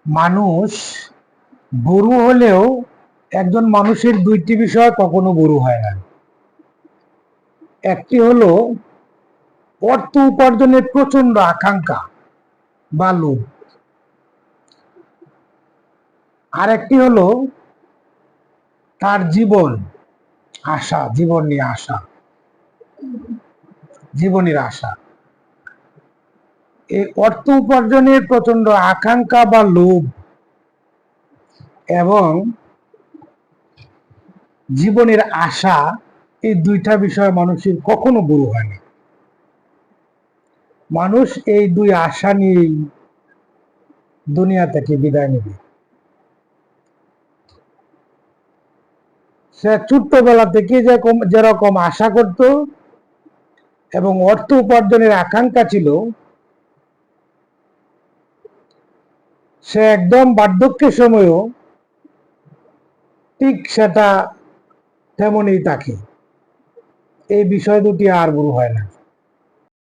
মানুষ বুড়ো হলেও একজন মানুষের দুইটি বিষয় কখনো বুড়ো হয় না। একটি হলো অর্থ উপার্জনের প্রচন্ড আকাঙ্ক্ষা বা লোভ, আর একটি হলো তার জীবন আশা, জীবন নিয়ে আশা, জীবনের আশা। এই অর্থ উপার্জনের প্রচন্ড আকাঙ্ক্ষা বা লোভ এবং জীবনের আশা, এই দুইটা বিষয় মানুষের কখনো বুড়ো হয় না। মানুষ এই দুই আশা নিয়েই দুনিয়া থেকে বিদায় নেবে। সে ছোট্টবেলা থেকে যেরকম আশা করত এবং অর্থ উপার্জনের আকাঙ্ক্ষা ছিল, সে একদম বার্ধক্যের সময়ও ঠিক সেটা তেমনই থাকে। এই বিষয় দুটি আর বুড়ো হয় না।